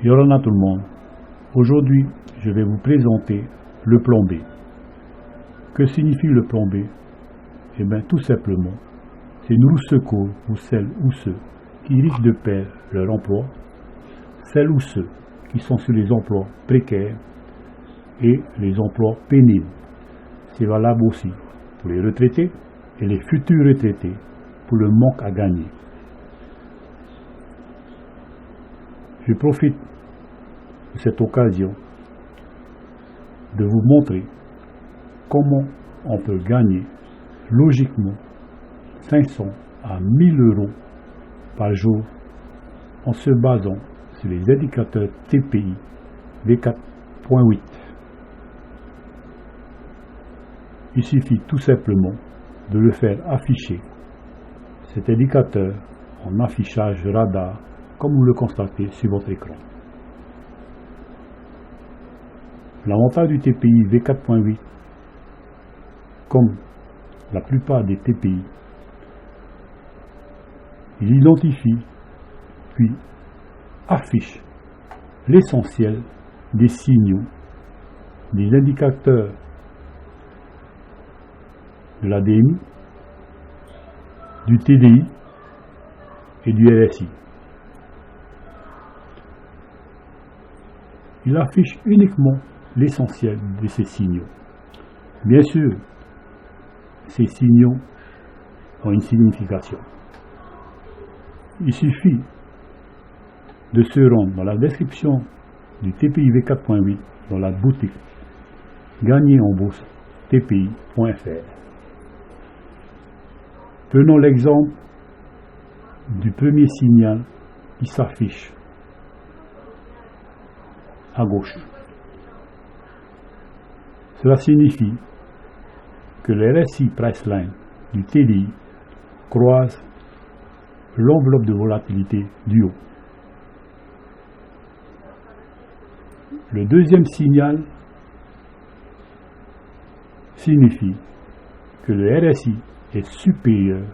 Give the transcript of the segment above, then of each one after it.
Yorana tout le monde, aujourd'hui je vais vous présenter le plan B. Que signifie le plan B? Eh bien tout simplement, c'est nous secours pour celles ou ceux qui risquent de perdre leur emploi, celles ou ceux qui sont sur les emplois précaires et les emplois pénibles. C'est valable aussi pour les retraités et les futurs retraités pour le manque à gagner. Je profite de cette occasion de vous montrer comment on peut gagner logiquement 500 à 1000 euros par jour en se basant sur les indicateurs TPI V4.8. Il suffit tout simplement de le faire afficher, cet indicateur en affichage radar, comme vous le constatez sur votre écran. L'avantage du TPI V4.8, comme la plupart des TPI, il identifie puis affiche l'essentiel des signaux, des indicateurs de l'ADMI, du TDI et du RSI. Il affiche uniquement l'essentiel de ces signaux. Bien sûr, ces signaux ont une signification. Il suffit de se rendre dans la description du TPI V4.8 dans la boutique Gagner en bourse TPI.fr. Prenons l'exemple du premier signal qui s'affiche à gauche. Cela signifie que le RSI Priceline du TDI croise l'enveloppe de volatilité du haut. Le deuxième signal signifie que le RSI est supérieur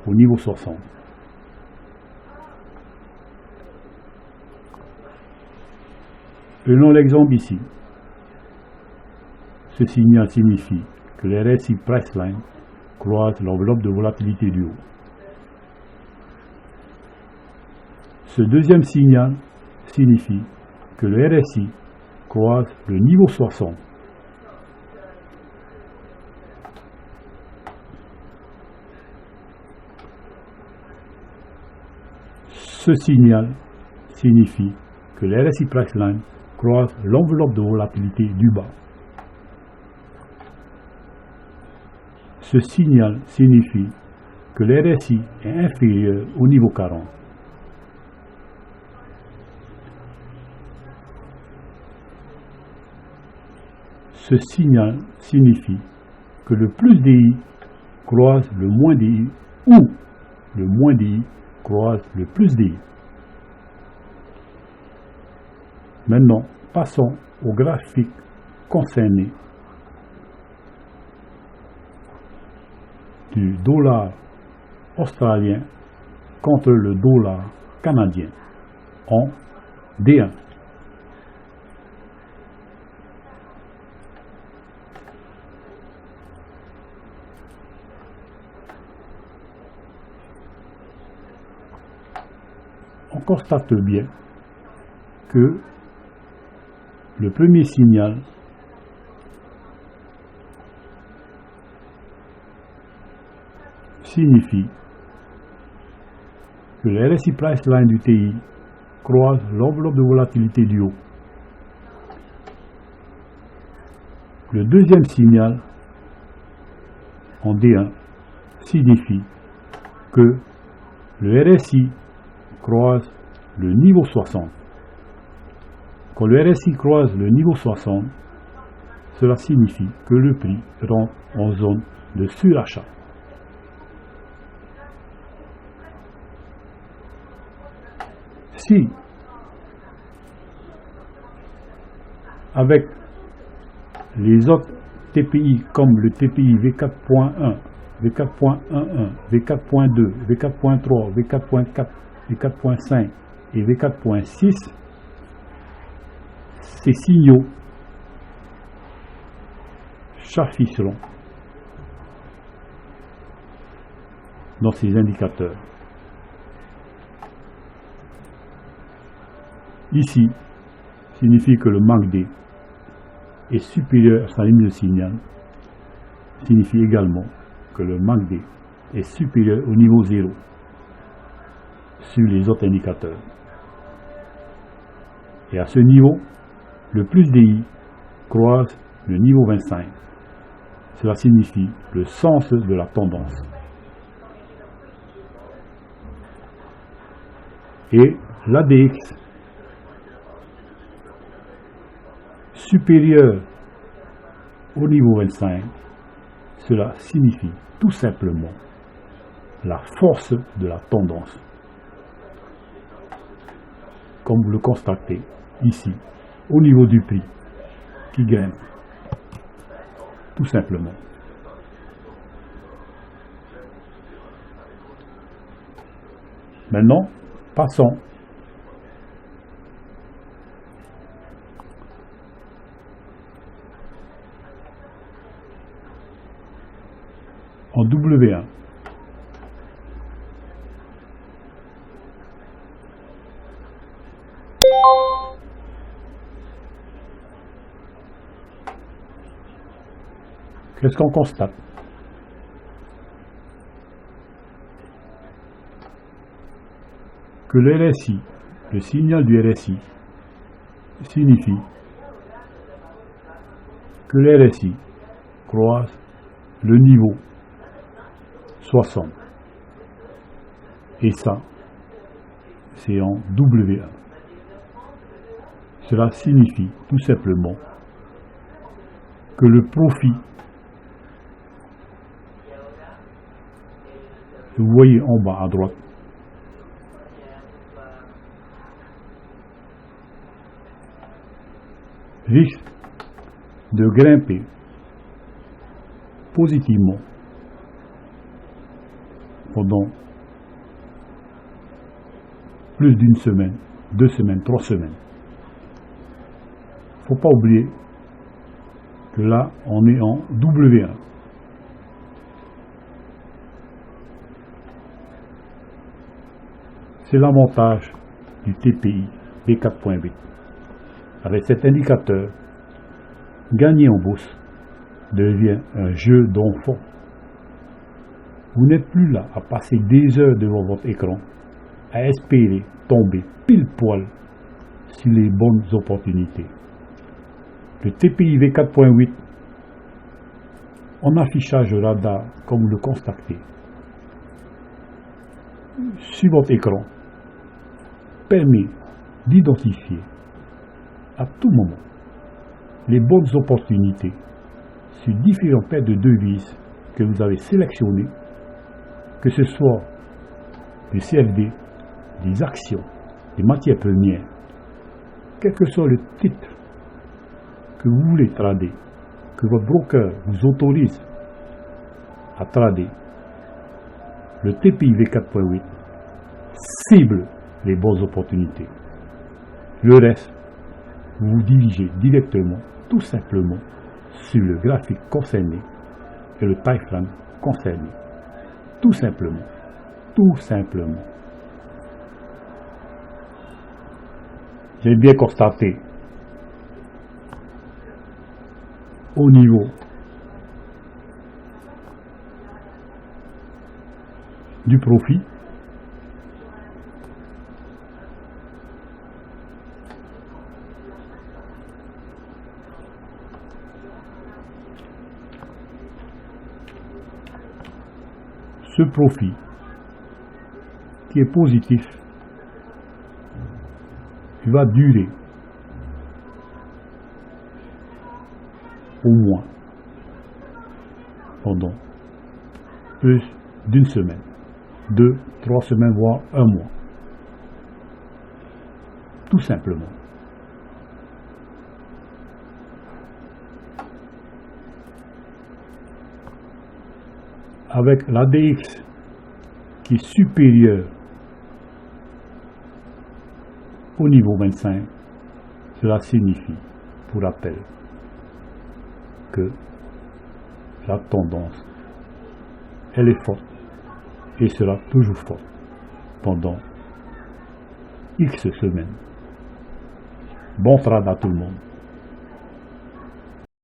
au niveau 60. Prenons l'exemple ici. Ce signal signifie que le RSI Priceline croise l'enveloppe de volatilité du haut. Ce deuxième signal signifie que le RSI croise le niveau 60. Ce signal signifie que le RSI Priceline croise l'enveloppe de volatilité du bas. Ce signal signifie que le RSI est inférieur au niveau 40. Ce signal signifie que le plus DI croise le moins DI ou le moins DI croise le plus DI. Maintenant, passons au graphique concerné du dollar australien contre le dollar canadien en D1. On constate bien que le premier signal signifie que le RSI Priceline du TI croise l'enveloppe de volatilité du haut. Le deuxième signal en D1 signifie que le RSI croise le niveau 60. Quand le RSI croise le niveau 60, cela signifie que le prix rentre en zone de surachat. Si, avec les autres TPI comme le TPI V4.1, V4.11, V4.2, V4.3, V4.4, V4.5 et V4.6, ces signaux s'afficheront dans ces indicateurs. Ici, signifie que le MACD est supérieur à sa limite de signal, signifie également que le MACD est supérieur au niveau 0 sur les autres indicateurs. Et à ce niveau, le plus DI croise le niveau 25. Cela signifie le sens de la tendance. Et l'ADX supérieur au niveau 25, cela signifie tout simplement la force de la tendance. Comme vous le constatez ici, au niveau du prix qui grimpe, tout simplement. Maintenant, passons en W1. Qu'est-ce qu'on constate? Que le RSI, le signal du RSI, signifie que le RSI croise le niveau 60. Et ça, c'est en W1. Cela signifie tout simplement que le profit, que vous voyez en bas à droite, risque de grimper positivement pendant plus d'une semaine, 2 semaines, 3 semaines. Il ne faut pas oublier que là, on est en W1. C'est l'avantage du TPI V4.8. Avec cet indicateur, gagner en bourse devient un jeu d'enfant. Vous n'êtes plus là à passer des heures devant votre écran, à espérer tomber pile poil sur les bonnes opportunités. Le TPI V4.8, en affichage radar, comme vous le constatez, sur votre écran, permet d'identifier à tout moment les bonnes opportunités sur différents paires de devises que vous avez sélectionnées, que ce soit des CFD, des actions, des matières premières, quel que soit le titre que vous voulez trader, que votre broker vous autorise à trader, le TPI V4.8 cible les bonnes opportunités. Le reste, vous vous dirigez directement, tout simplement, sur le graphique concerné et le time frame concerné. Tout simplement. Tout simplement. J'ai bien constaté au niveau du profit ce profit qui est positif va durer au moins pendant plus d'une semaine, 2, 3 semaines, voire 1 mois. Tout simplement. Avec l'ADX qui est supérieur au niveau 25, cela signifie vous rappelle que la tendance, elle est forte et sera toujours forte pendant X semaines. Bon trad à tout le monde.